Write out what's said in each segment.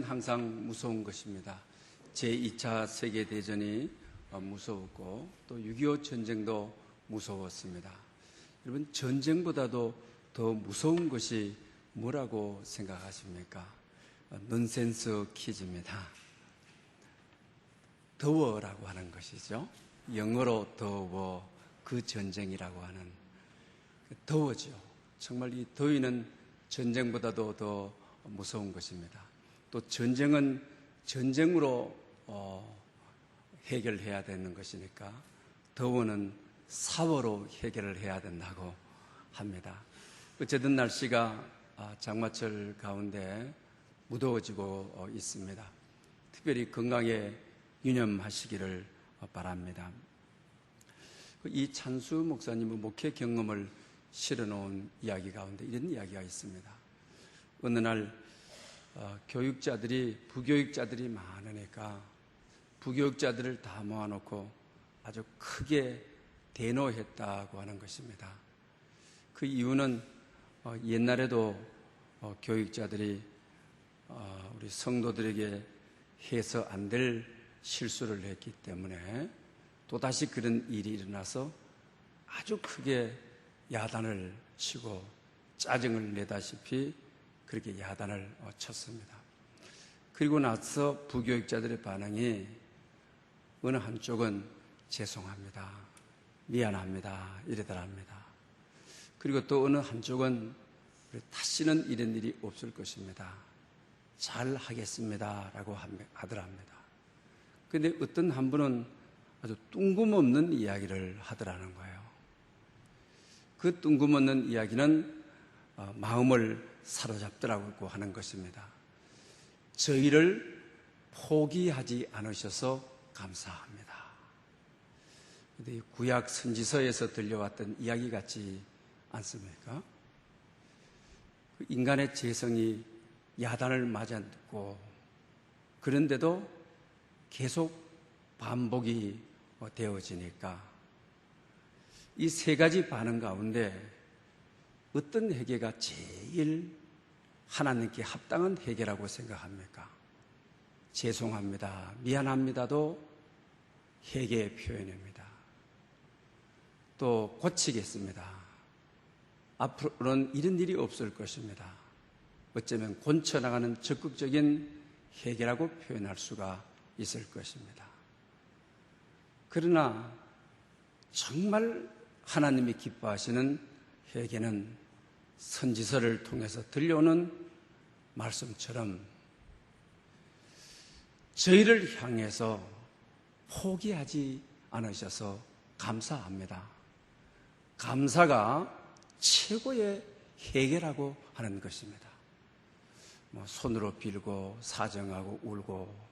항상 무서운 것입니다. 제2차 세계대전이 무서웠고 또 6.25 전쟁도 무서웠습니다. 여러분, 전쟁보다도 더 무서운 것이 뭐라고 생각하십니까? 넌센스 퀴즈입니다. 더워라고 하는 것이죠. 영어로 더워, 그 전쟁이라고 하는 더워죠. 정말 이 더위는 전쟁보다도 더 무서운 것입니다. 또 전쟁은 전쟁으로 해결해야 되는 것이니까 더워는 사워로 해결을 해야 된다고 합니다. 어쨌든 날씨가 장마철 가운데 무더워지고 있습니다. 특별히 건강에 유념하시기를 바랍니다. 이 찬수 목사님의 목회 경험을 실어놓은 이야기 가운데 이런 이야기가 있습니다. 어느 날 부교육자들이 많으니까 부교육자들을 다 모아놓고 아주 크게 대노했다고 하는 것입니다. 그 이유는 옛날에도 교육자들이 우리 성도들에게 해서 안 될 실수를 했기 때문에 또다시 그런 일이 일어나서 아주 크게 야단을 치고 짜증을 내다시피 그렇게 야단을 쳤습니다. 그리고 나서 부교육자들의 반응이 어느 한쪽은 죄송합니다, 미안합니다 이러더랍니다. 그리고 또 어느 한쪽은 다시는 이런 일이 없을 것입니다, 잘 하겠습니다 라고 하더랍니다. 그런데 어떤 한 분은 아주 뜬금없는 이야기를 하더라는 거예요. 그 뜬금없는 이야기는 마음을 사로잡더라고 하는 것입니다. 저희를 포기하지 않으셔서 감사합니다. 그런데 구약 선지서에서 들려왔던 이야기 같지 않습니까? 인간의 재성이 야단을 맞았고 그런데도 계속 반복이 되어지니까 이 세 가지 반응 가운데 어떤 회개가 제일 하나님께 합당한 회개라고 생각합니까? 죄송합니다, 미안합니다도 회개의 표현입니다. 또 고치겠습니다, 앞으로는 이런 일이 없을 것입니다, 어쩌면 고쳐나가는 적극적인 회개라고 표현할 수가 있을 것입니다. 그러나 정말 하나님이 기뻐하시는 회개는 선지서를 통해서 들려오는 말씀처럼 저희를 향해서 포기하지 않으셔서 감사합니다, 감사가 최고의 회개라고 하는 것입니다. 손으로 빌고 사정하고 울고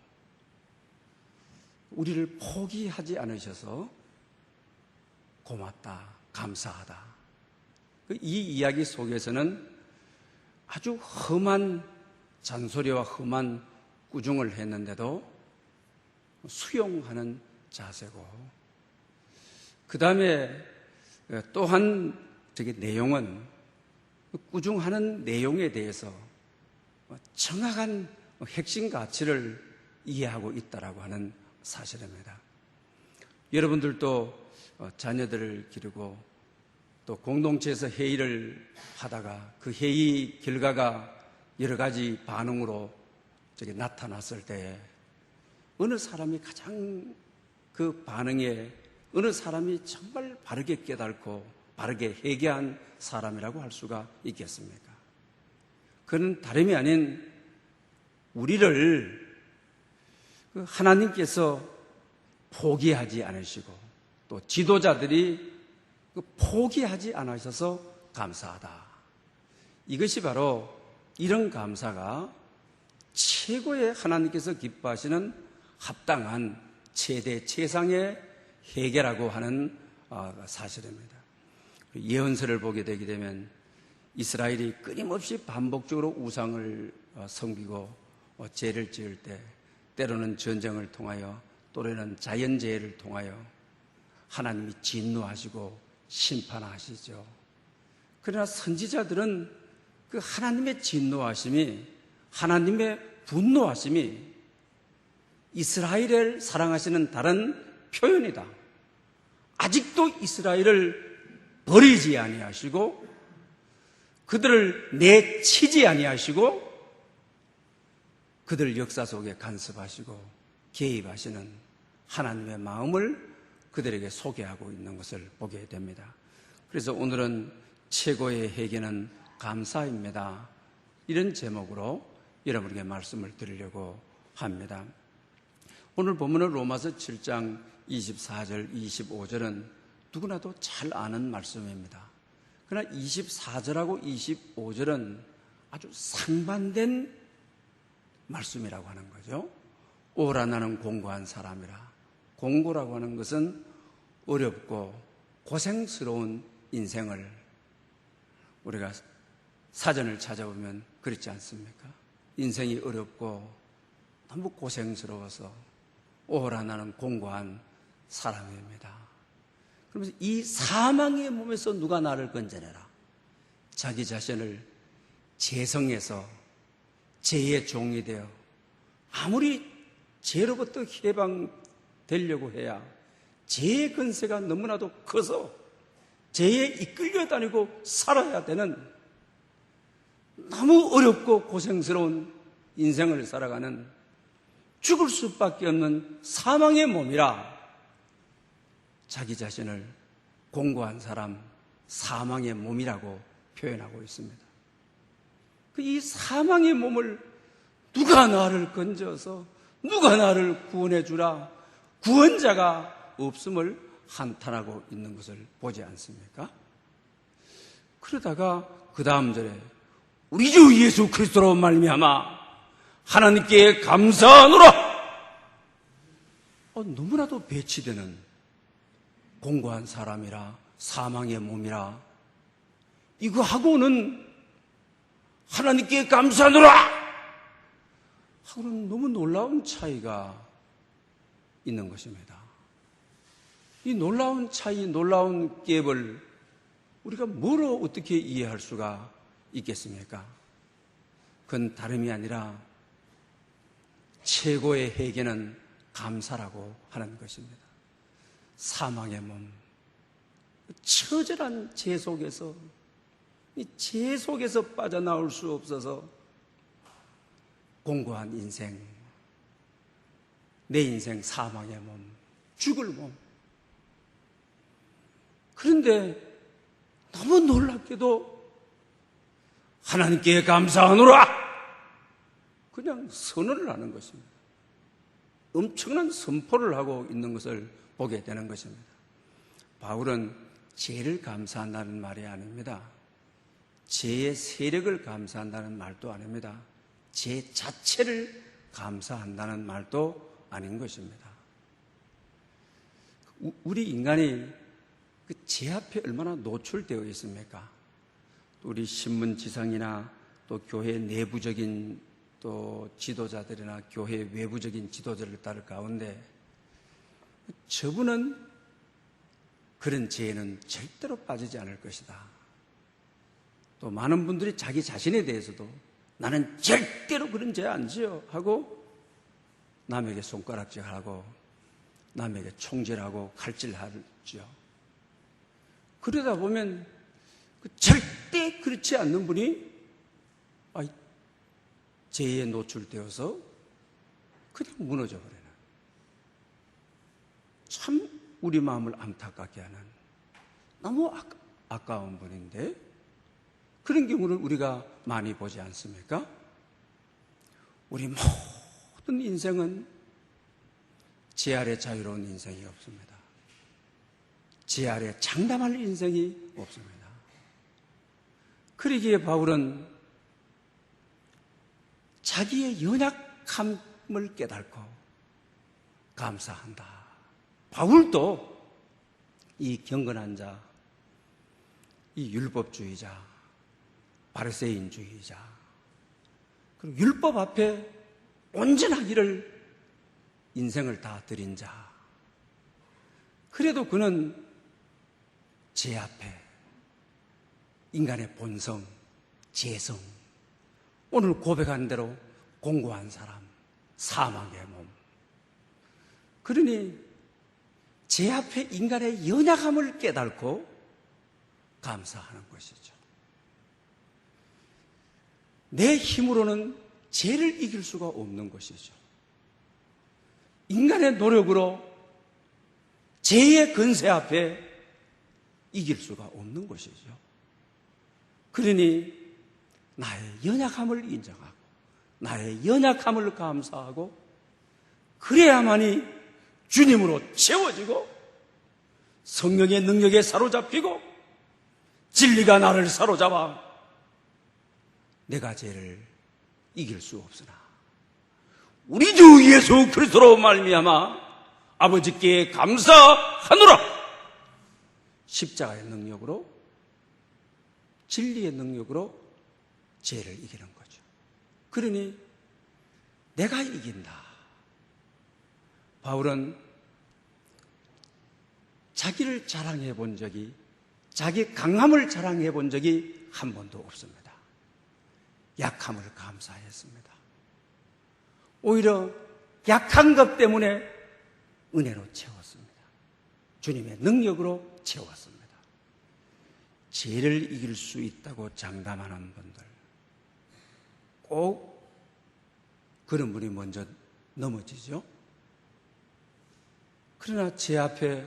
우리를 포기하지 않으셔서 고맙다, 감사하다. 이 이야기 속에서는 아주 험한 잔소리와 험한 꾸중을 했는데도 수용하는 자세고, 그 다음에 또한 내용은 꾸중하는 내용에 대해서 정확한 핵심 가치를 이해하고 있다라고 하는 사실입니다. 여러분들도 자녀들을 기르고 또 공동체에서 회의를 하다가 그 회의 결과가 여러 가지 반응으로 나타났을 때 어느 사람이 가장 그 반응에 어느 사람이 정말 바르게 깨닫고 바르게 회개한 사람이라고 할 수가 있겠습니까? 그는 다름이 아닌 우리를 하나님께서 포기하지 않으시고 또 지도자들이 포기하지 않으셔서 감사하다. 이것이 바로 이런 감사가 최고의 하나님께서 기뻐하시는 합당한 최대 최상의 회개라고 하는 사실입니다. 예언서를 보게 되게 되면 이스라엘이 끊임없이 반복적으로 우상을 섬기고 죄를 지을 때 때로는 전쟁을 통하여 또래는 자연재해를 통하여 하나님이 진노하시고 심판하시죠. 그러나 선지자들은 그 하나님의 진노하심이 하나님의 분노하심이 이스라엘을 사랑하시는 다른 표현이다. 아직도 이스라엘을 버리지 아니하시고 그들을 내치지 아니하시고 그들 역사 속에 간섭하시고 개입하시는 하나님의 마음을 그들에게 소개하고 있는 것을 보게 됩니다. 그래서 오늘은 최고의 회개는 감사입니다. 이런 제목으로 여러분에게 말씀을 드리려고 합니다. 오늘 본문은 로마서 7장 24절, 25절은 누구나도 잘 아는 말씀입니다. 그러나 24절하고 25절은 아주 상반된 말씀이라고 하는 거죠. 오라 나는 공고한 사람이라. 공고라고 하는 것은 어렵고 고생스러운 인생을 우리가 사전을 찾아보면 그렇지 않습니까? 인생이 어렵고 너무 고생스러워서 오라 나는 공고한 사람입니다. 그러면서 이 사망의 몸에서 누가 나를 건져내라. 자기 자신을 죄성에서 죄의 종이 되어 아무리 죄로부터 해방되려고 해야 죄의 근세가 너무나도 커서 죄에 이끌려 다니고 살아야 되는 너무 어렵고 고생스러운 인생을 살아가는 죽을 수밖에 없는 사망의 몸이라 자기 자신을 공고한 사람, 사망의 몸이라고 표현하고 있습니다. 이 사망의 몸을 누가 나를 건져서 누가 나를 구원해 주라 구원자가 없음을 한탄하고 있는 것을 보지 않습니까? 그러다가 그 다음 절에 우리 주 예수 그리스도로 말미암아 하나님께 감사하노라. 너무나도 배치되는 공고한 사람이라 사망의 몸이라 이거 하고는 하나님께 감사하노라 하고는 너무 놀라운 차이가 있는 것입니다. 이 놀라운 차이, 놀라운 갭을 우리가 뭐로 어떻게 이해할 수가 있겠습니까? 그건 다름이 아니라 최고의 회개는 감사라고 하는 것입니다. 사망의 몸, 처절한 죄 속에서 이 죄 속에서 빠져나올 수 없어서 공고한 인생, 내 인생 사망의 몸, 죽을 몸. 그런데 너무 놀랍게도 하나님께 감사하노라 그냥 선언을 하는 것입니다. 엄청난 선포를 하고 있는 것을 보게 되는 것입니다. 바울은 죄를 감사한다는 말이 아닙니다. 죄의 세력을 감사한다는 말도 아닙니다. 죄 자체를 감사한다는 말도 아닌 것입니다. 우리 인간이 그 죄 앞에 얼마나 노출되어 있습니까? 우리 신문지상이나 또 교회 내부적인 또 지도자들이나 교회 외부적인 지도자들 따를 가운데 저분은 그런 죄에는 절대로 빠지지 않을 것이다. 또 많은 분들이 자기 자신에 대해서도 나는 절대로 그런 죄 안 지어 하고 남에게 손가락질하고 남에게 총질하고 칼질하죠. 그러다 보면 절대 그렇지 않는 분이 죄에 노출되어서 그냥 무너져 버리는 참 우리 마음을 안타깝게 하는 너무 아까운 분인데 그런 경우를 우리가 많이 보지 않습니까? 우리 모든 인생은 죄 아래 자유로운 인생이 없습니다. 죄 아래 장담할 인생이 없습니다. 그러기에 바울은 자기의 연약함을 깨닫고 감사한다. 바울도 이 경건한 자, 이 율법주의자, 바리새인주의자, 그리고 율법 앞에 온전하기를 인생을 다 드린 자. 그래도 그는 죄 앞에 인간의 본성, 죄성, 오늘 고백한 대로 공고한 사람, 사망의 몸. 그러니 제 앞에 인간의 연약함을 깨닫고 감사하는 것이죠. 내 힘으로는 죄를 이길 수가 없는 것이죠. 인간의 노력으로 죄의 근세 앞에 이길 수가 없는 것이죠. 그러니 나의 연약함을 인정하고 나의 연약함을 감사하고 그래야만이 주님으로 채워지고 성령의 능력에 사로잡히고 진리가 나를 사로잡아 내가 죄를 이길 수 없으나 우리 주 예수 그리스도로 말미암아 아버지께 감사하노라. 십자가의 능력으로 진리의 능력으로 죄를 이기는 거죠. 그러니 내가 이긴다. 바울은 자기를 자랑해 본 적이, 자기 강함을 자랑해 본 적이 한 번도 없습니다. 약함을 감사했습니다. 오히려 약한 것 때문에 은혜로 채웠습니다. 주님의 능력으로 채웠습니다. 죄를 이길 수 있다고 장담하는 분들, 꼭 그런 분이 먼저 넘어지죠. 그러나 제 앞에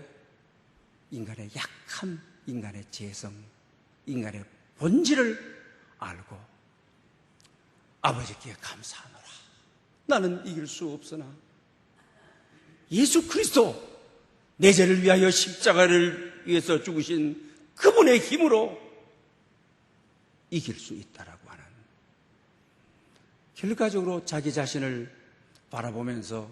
인간의 약함, 인간의 죄성, 인간의 본질을 알고 아버지께 감사하노라. 나는 이길 수 없으나 예수 그리스도 내 죄를 위하여 십자가를 위해서 죽으신 그분의 힘으로 이길 수 있다라고 하는, 결과적으로 자기 자신을 바라보면서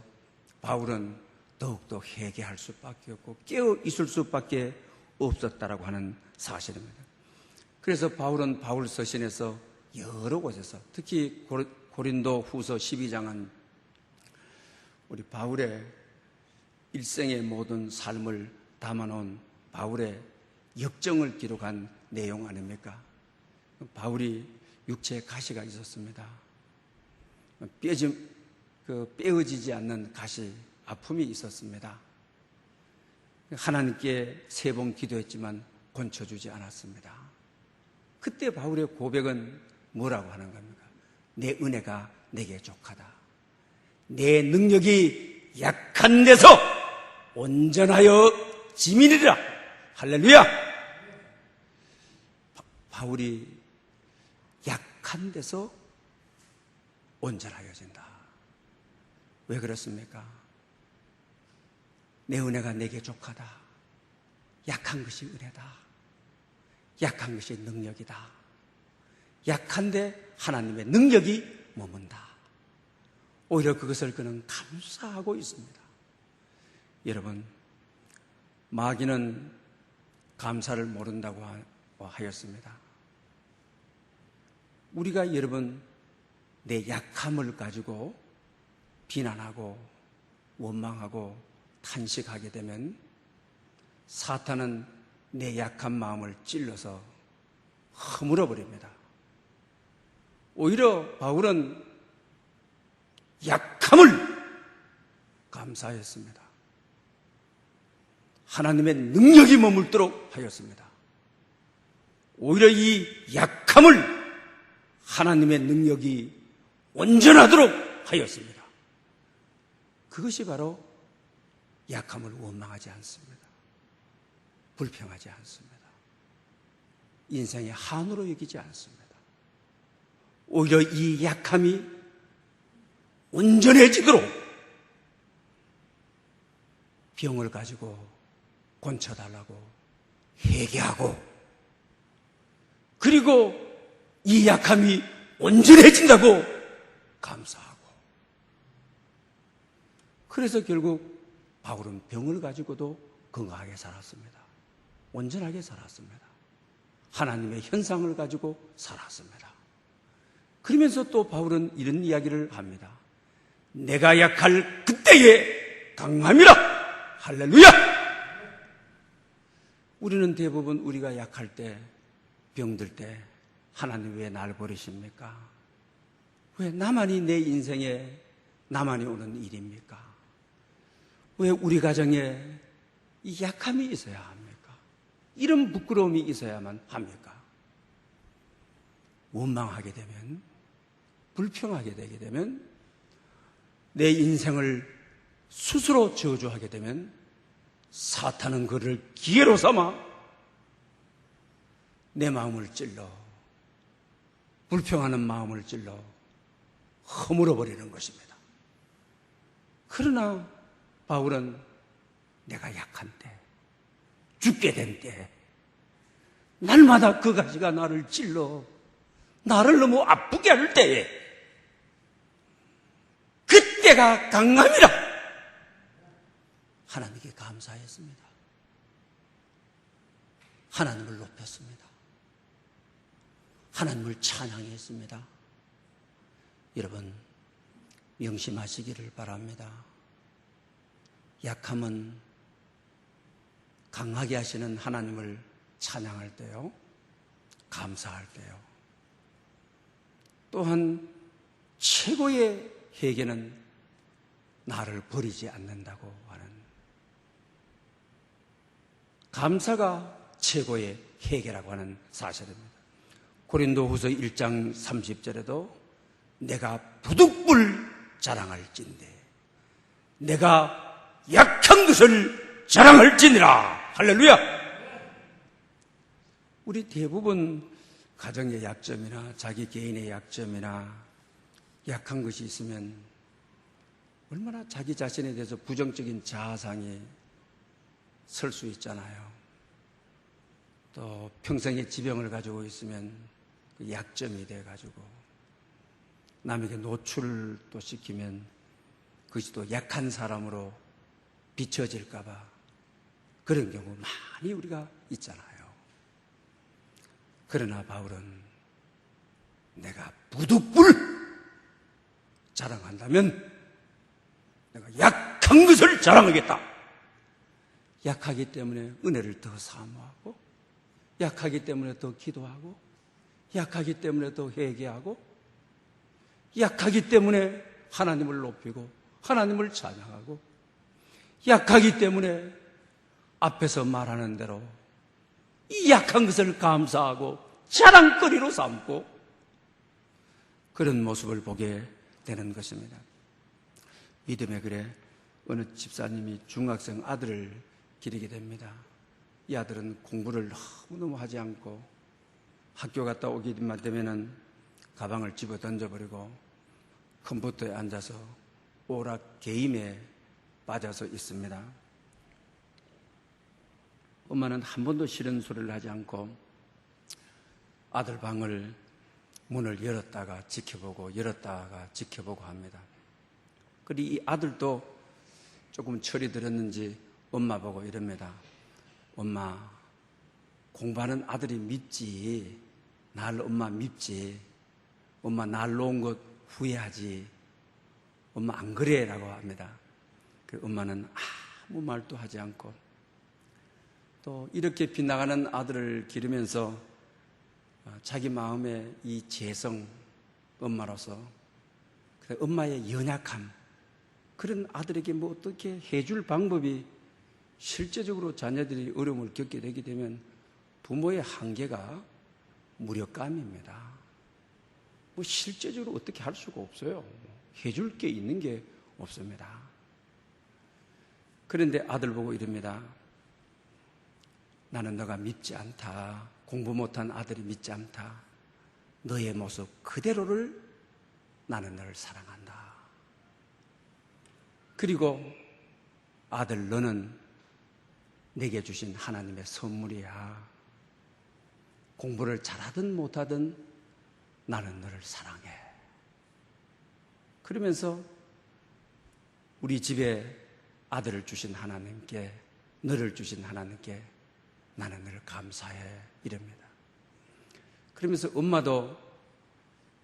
바울은 더욱더 회개할 수밖에 없고 깨어 있을 수밖에 없었다라고 하는 사실입니다. 그래서 바울은 바울 서신에서 여러 곳에서, 특히 고린도 후서 12장은 우리 바울의 일생의 모든 삶을 담아놓은 바울의 역정을 기록한 내용 아닙니까? 바울이 육체에 가시가 있었습니다. 빼어지지 않는 가시, 아픔이 있었습니다. 하나님께 3번 기도했지만 고쳐주지 않았습니다. 그때 바울의 고백은 뭐라고 하는 겁니까? 내 은혜가 내게 족하다. 내 능력이 약한 데서 온전하여 지민이라. 할렐루야! 바울이 약한 데서 온전하여진다. 왜 그렇습니까? 내 은혜가 내게 족하다. 약한 것이 은혜다. 약한 것이 능력이다. 약한데 하나님의 능력이 머문다. 오히려 그것을 그는 감사하고 있습니다. 여러분, 마귀는 감사를 모른다고 하였습니다. 우리가 여러분 내 약함을 가지고 비난하고 원망하고 탄식하게 되면 사탄은 내 약한 마음을 찔러서 허물어 버립니다. 오히려 바울은 약함을 감사했습니다. 하나님의 능력이 머물도록 하였습니다. 오히려 이 약함을 하나님의 능력이 온전하도록 하였습니다. 그것이 바로 약함을 원망하지 않습니다. 불평하지 않습니다. 인생의 한으로 여기지 않습니다. 오히려 이 약함이 온전해지도록 병을 가지고 고쳐달라고 회개하고, 그리고 이 약함이 온전해진다고 감사하고, 그래서 결국 바울은 병을 가지고도 건강하게 살았습니다. 온전하게 살았습니다. 하나님의 현상을 가지고 살았습니다. 그러면서 또 바울은 이런 이야기를 합니다. 내가 약할 그때에 강함이라. 할렐루야! 우리는 대부분 우리가 약할 때, 병들 때 하나님 왜 날 버리십니까? 왜 나만이 내 인생에 나만이 오는 일입니까? 왜 우리 가정에 이 약함이 있어야 합니까? 이런 부끄러움이 있어야만 합니까? 원망하게 되면, 불평하게 되게 되면, 내 인생을 스스로 저주하게 되면 사탄은 그를 기회로 삼아 내 마음을 찔러, 불평하는 마음을 찔러 허물어 버리는 것입니다. 그러나 바울은 내가 약한 때, 죽게 된 때, 날마다 그 가지가 나를 찔러 나를 너무 아프게 할 때에 그때가 강함이라 하나님께 감사했습니다. 하나님을 높였습니다. 하나님을 찬양했습니다. 여러분, 명심하시기를 바랍니다. 약함은 강하게 하시는 하나님을 찬양할 때요, 감사할 때요, 또한 최고의 회개는 나를 버리지 않는다고 하는, 감사가 최고의 회개라고 하는 사실입니다. 고린도후서 1장 30절에도 내가 부득불 자랑할진대 내가 약한 것을 자랑할지니라. 할렐루야. 우리 대부분 가정의 약점이나 자기 개인의 약점이나 약한 것이 있으면 얼마나 자기 자신에 대해서 부정적인 자아상이 설 수 있잖아요. 또 평생의 지병을 가지고 있으면 그 약점이 돼가지고 남에게 노출을 또 시키면 그것이 또 약한 사람으로 비춰질까봐 그런 경우 많이 우리가 있잖아요. 그러나 바울은 내가 부득불 자랑한다면 내가 약한 것을 자랑하겠다. 약하기 때문에 은혜를 더 사모하고, 약하기 때문에 더 기도하고, 약하기 때문에 더 회개하고, 약하기 때문에 하나님을 높이고 하나님을 찬양하고, 약하기 때문에 앞에서 말하는 대로 이 약한 것을 감사하고 자랑거리로 삼고 그런 모습을 보게 되는 것입니다. 믿음의 글에 어느 집사님이 중학생 아들을 기르게 됩니다. 이 아들은 공부를 너무너무 하지 않고 학교 갔다 오기만 되면은 가방을 집어 던져버리고 컴퓨터에 앉아서 오락 게임에 빠져서 있습니다. 엄마는 한 번도 싫은 소리를 하지 않고 아들 방을 문을 열었다가 지켜보고 열었다가 지켜보고 합니다. 그리고 이 아들도 조금 철이 들었는지 엄마 보고 이럽니다. 엄마, 공부하는 아들이 밉지. 날 엄마 밉지. 엄마 날 놓은 것 후회하지. 엄마 안 그래? 라고 합니다. 그 엄마는 아무 말도 하지 않고 또 이렇게 빗나가는 아들을 기르면서 자기 마음의 이 재성, 엄마로서 엄마의 연약함, 그런 아들에게 뭐 어떻게 해줄 방법이 실제적으로 자녀들이 어려움을 겪게 되게 되면 부모의 한계가 무력감입니다. 뭐 실제적으로 어떻게 할 수가 없어요. 해줄 게 있는 게 없습니다. 그런데 아들 보고 이럽니다. 나는 너가 밉지 않다. 공부 못한 아들이 밉지 않다. 너의 모습 그대로를 나는 너를 사랑한다. 그리고 아들, 너는 내게 주신 하나님의 선물이야. 공부를 잘하든 못하든 나는 너를 사랑해. 그러면서 우리 집에 아들을 주신 하나님께, 너를 주신 하나님께 나는 너를 감사해. 이럽니다. 그러면서 엄마도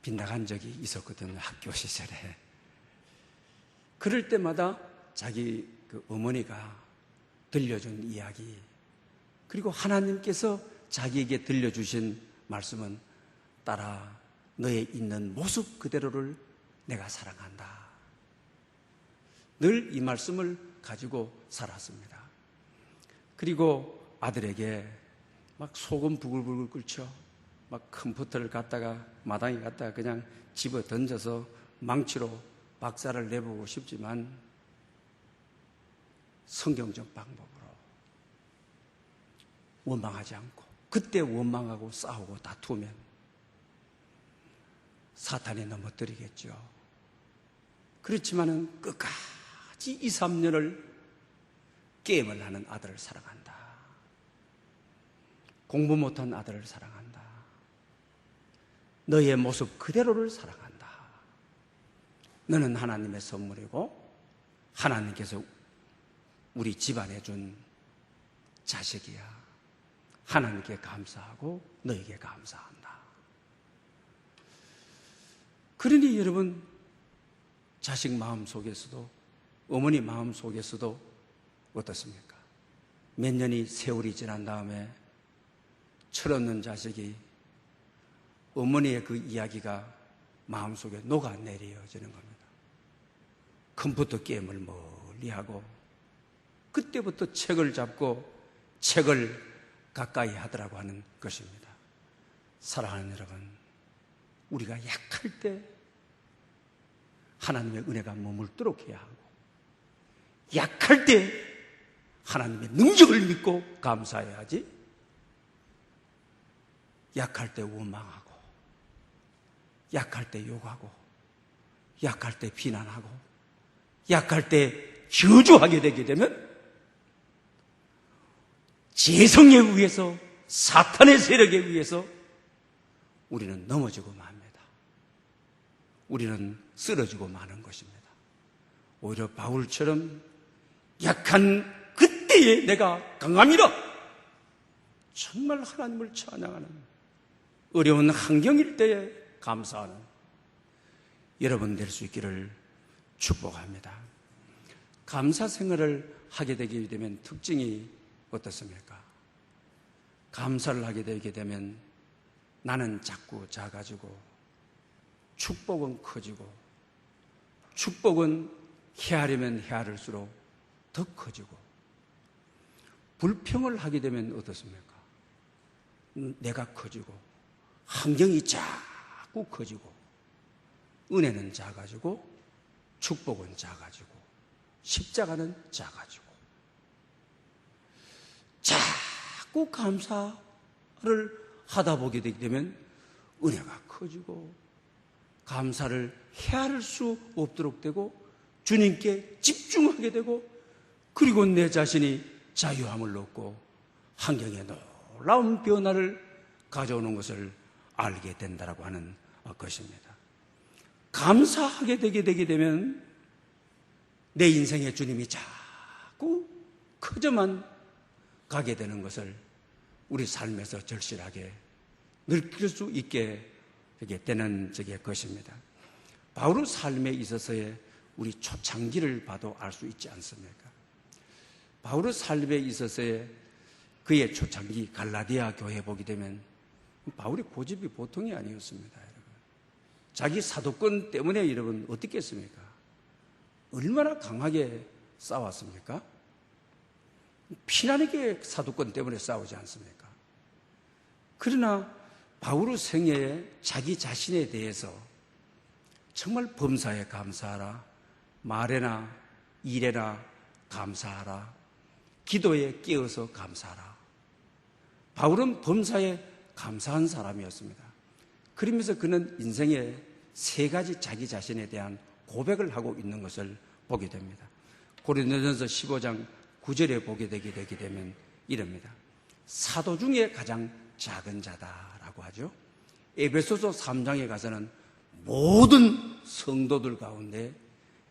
빗나간 적이 있었거든요. 학교 시절에. 그럴 때마다 자기 그 어머니가 들려준 이야기, 그리고 하나님께서 자기에게 들려주신 말씀은 딸아, 너의 있는 모습 그대로를 내가 사랑한다. 늘 이 말씀을 가지고 살았습니다. 그리고 아들에게 막 소금 부글부글 끓여 막 컴퓨터를 갖다가 마당에 갖다가 그냥 집어 던져서 망치로 박살을 내보고 싶지만 성경적 방법으로 원망하지 않고, 그때 원망하고 싸우고 다투면 사탄에 넘어뜨리겠죠. 그렇지만은 끝까지 2, 3년을 게임을 하는 아들을 사랑한다. 공부 못한 아들을 사랑한다. 너의 모습 그대로를 사랑한다. 너는 하나님의 선물이고 하나님께서 우리 집안에 준 자식이야. 하나님께 감사하고 너에게 감사한다. 그러니 여러분, 자식 마음 속에서도, 어머니 마음 속에서도 어떻습니까? 몇 년이 세월이 지난 다음에 철없는 자식이 어머니의 그 이야기가 마음속에 녹아내려지는 겁니다. 컴퓨터 게임을 멀리하고 그때부터 책을 잡고 책을 가까이 하더라고 하는 것입니다. 사랑하는 여러분, 우리가 약할 때 하나님의 은혜가 머물도록 해야 하고, 약할 때 하나님의 능력을 믿고 감사해야지, 약할 때 원망하고, 약할 때 욕하고, 약할 때 비난하고, 약할 때 저주하게 되게 되면 재성에 의해서, 사탄의 세력에 의해서 우리는 넘어지고 맙니다. 우리는 쓰러지고 마는 것입니다. 오히려 바울처럼 약한 그때에 내가 강함이라, 정말 하나님을 찬양하는, 어려운 환경일 때에 감사하는 여러분 될 수 있기를 축복합니다. 감사 생활을 하게 되게 되면 특징이 어떻습니까? 감사를 하게 되게 되면 나는 자꾸 작아지고 축복은 커지고, 축복은 헤아리면 헤아릴수록 더 커지고, 불평을 하게 되면 어떻습니까? 내가 커지고 환경이 자꾸 커지고, 은혜는 작아지고 축복은 작아지고 십자가는 작아지고, 자꾸 감사를 하다 보게 되게 되면 은혜가 커지고 감사를 헤아릴 수 없도록 되고 주님께 집중하게 되고, 그리고 내 자신이 자유함을 얻고 환경에 놀라운 변화를 가져오는 것을 알게 된다라고 하는 것입니다. 감사하게 되게 되면 내 인생의 주님이 자꾸 커져만 가게 되는 것을 우리 삶에서 절실하게 느낄 수 있게 되는 것입니다. 바울의 삶에 있어서의 우리 초창기를 봐도 알 수 있지 않습니까? 바울의 삶에 있어서의 그의 초창기 갈라디아 교회 보게 되면 바울의 고집이 보통이 아니었습니다. 여러분. 자기 사도권 때문에 여러분 어떻게 했습니까? 얼마나 강하게 싸웠습니까? 피나게 사도권 때문에 싸우지 않습니까? 그러나 바울의 생애에 자기 자신에 대해서 정말 범사에 감사하라, 말에나 일에나 감사하라, 기도에 끼어서 감사하라. 바울은 범사에 감사한 사람이었습니다. 그러면서 그는 인생에 세 가지 자기 자신에 대한 고백을 하고 있는 것을 보게 됩니다. 고린도전서 15장 9절에 보게 되게 되면 이럽니다. 사도 중에 가장 작은 자다라고 하죠. 에베소서 3장에 가서는 모든 성도들 가운데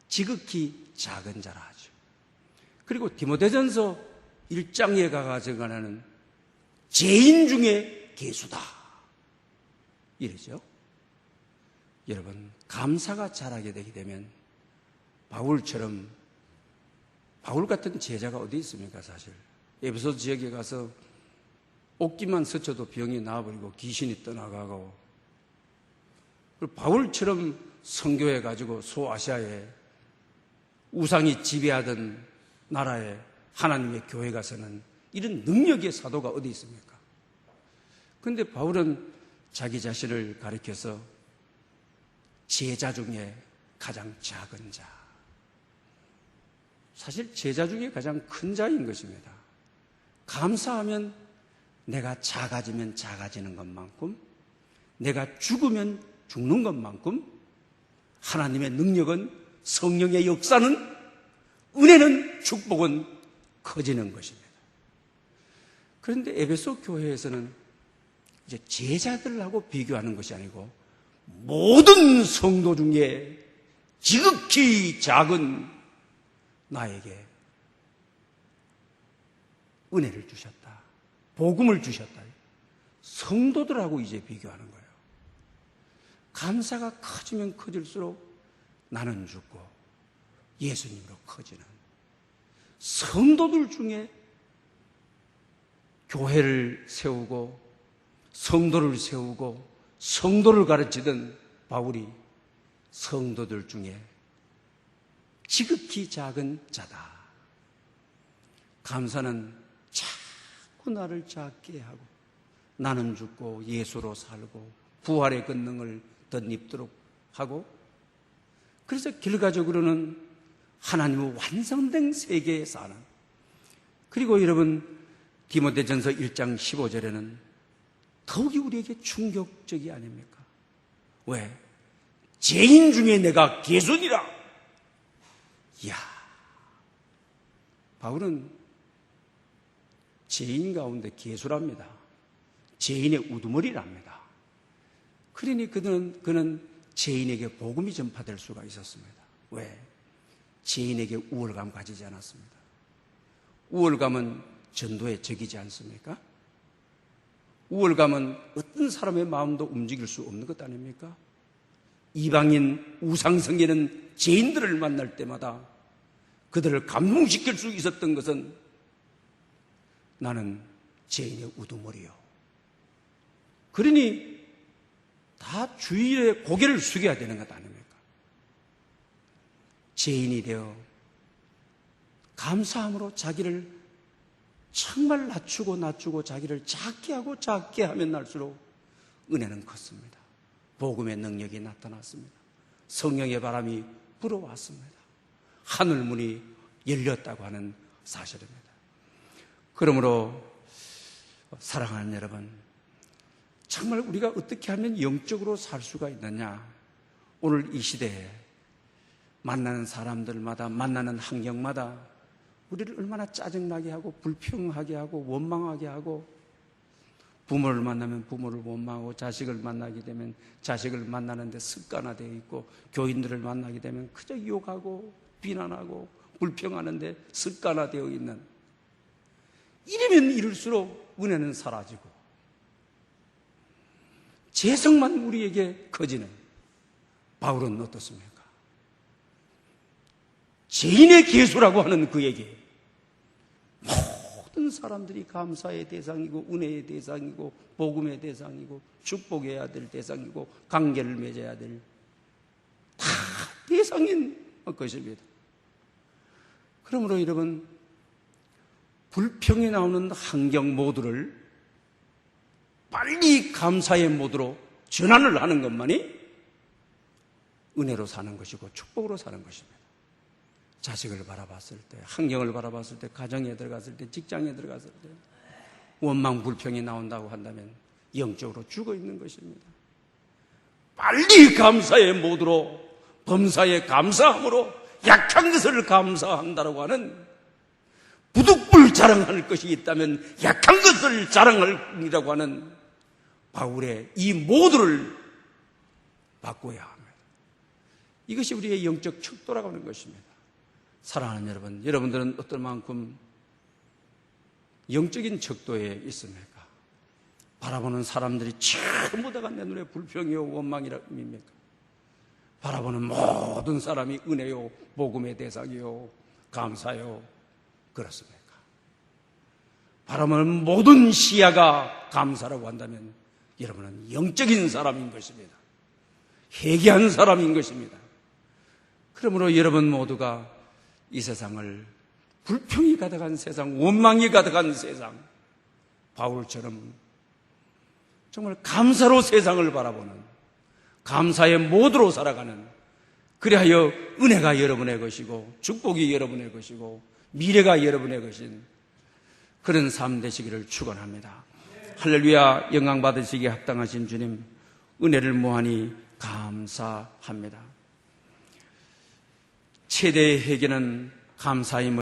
지극히 작은 자라 하죠. 그리고 디모데전서 1장에 가서는 죄인 중에 괴수다 이러죠. 여러분, 감사가 자라게 되게 되면 바울처럼, 바울 같은 제자가 어디 있습니까? 사실 에베소 지역에 가서 옷기만 스쳐도 병이 나와버리고 귀신이 떠나가고 바울처럼 선교해 가지고 소아시아에 우상이 지배하던 나라에 하나님의 교회 가서는 이런 능력의 사도가 어디 있습니까? 그런데 바울은 자기 자신을 가리켜서 제자 중에 가장 작은 자. 사실 제자 중에 가장 큰 자인 것입니다. 감사하면 내가 작아지면 작아지는 것만큼, 내가 죽으면 죽는 것만큼 하나님의 능력은, 성령의 역사는, 은혜는, 축복은 커지는 것입니다. 그런데 에베소 교회에서는 이제 제자들하고 비교하는 것이 아니고 모든 성도 중에 지극히 작은 나에게 은혜를 주셨다. 복음을 주셨다. 성도들하고 이제 비교하는 거예요. 감사가 커지면 커질수록 나는 죽고 예수님으로 커지는 성도들 중에 교회를 세우고 성도를 세우고 성도를 가르치던 바울이 성도들 중에 지극히 작은 자다. 감사는 자꾸 나를 작게 하고 나는 죽고 예수로 살고 부활의 권능을 덧입도록 하고, 그래서 결과적으로는 하나님의 완성된 세계에 사는, 그리고 여러분 디모데전서 1장 15절에는 더욱이 우리에게 충격적이 아닙니까? 왜? 죄인 중에 내가 개손이라. 이야, 바울은 죄인 가운데 개수랍니다. 죄인의 우두머리랍니다. 그러니 그는 죄인에게 복음이 전파될 수가 있었습니다. 왜? 죄인에게 우월감 가지지 않았습니다. 우월감은 전도의 적이지 않습니까? 우월감은 어떤 사람의 마음도 움직일 수 없는 것 아닙니까? 이방인 우상성계는 죄인들을 만날 때마다 그들을 감동시킬 수 있었던 것은 나는 죄인의 우두머리요. 그러니 다 주위에 고개를 숙여야 되는 것 아닙니까? 죄인이 되어 감사함으로 자기를 정말 낮추고 자기를 작게 하면 날수록 은혜는 컸습니다. 복음의 능력이 나타났습니다. 성령의 바람이 불어왔습니다. 하늘문이 열렸다고 하는 사실입니다. 그러므로 사랑하는 여러분, 정말 우리가 어떻게 하면 영적으로 살 수가 있느냐? 오늘 이 시대에 만나는 사람들마다, 만나는 환경마다 우리를 얼마나 짜증나게 하고 불평하게 하고 원망하게 하고, 부모를 만나면 부모를 원망하고, 자식을 만나게 되면 자식을 만나는데 습관화되어 있고, 교인들을 만나게 되면 그저 욕하고 비난하고 불평하는데 습관화되어 있는, 이러면 이럴수록 은혜는 사라지고 재성만 우리에게 커지는, 바울은 어떻습니까? 죄인의 개수라고 하는 그에게 모든 사람들이 감사의 대상이고 은혜의 대상이고 복음의 대상이고 축복해야 될 대상이고 관계를 맺어야 될 다 대상인 것입니다. 그러므로 여러분, 불평이 나오는 환경 모두를 빨리 감사의 모드로 전환을 하는 것만이 은혜로 사는 것이고 축복으로 사는 것입니다. 자식을 바라봤을 때, 환경을 바라봤을 때, 가정에 들어갔을 때, 직장에 들어갔을 때 원망 불평이 나온다고 한다면 영적으로 죽어 있는 것입니다. 빨리 감사의 모드로, 범사에 감사함으로 약한 것을 감사한다고 하는, 부득불 자랑할 것이 있다면 약한 것을 자랑하리라고 하는 바울의 이 모두를 바꿔야 합니다. 이것이 우리의 영적 척도라고 하는 것입니다. 사랑하는 여러분, 여러분들은 어떤 만큼 영적인 척도에 있습니까? 바라보는 사람들이 전부 다가 내 눈에 불평이요 원망이랍니까? 바라보는 모든 사람이 은혜요 복음의 대상이요 감사요 그렇습니까? 바라보는 모든 시야가 감사라고 한다면 여러분은 영적인 사람인 것입니다. 회개한 사람인 것입니다. 그러므로 여러분 모두가 이 세상을 불평이 가득한 세상, 원망이 가득한 세상, 바울처럼 정말 감사로 세상을 바라보는, 감사의 모드로 살아가는, 그리하여 은혜가 여러분의 것이고 축복이 여러분의 것이고 미래가 여러분의 것인 그런 삶 되시기를 축원합니다. 할렐루야. 영광 받으시기에 합당하신 주님, 은혜를 무한히 감사합니다. 최대의 회개는 감사임을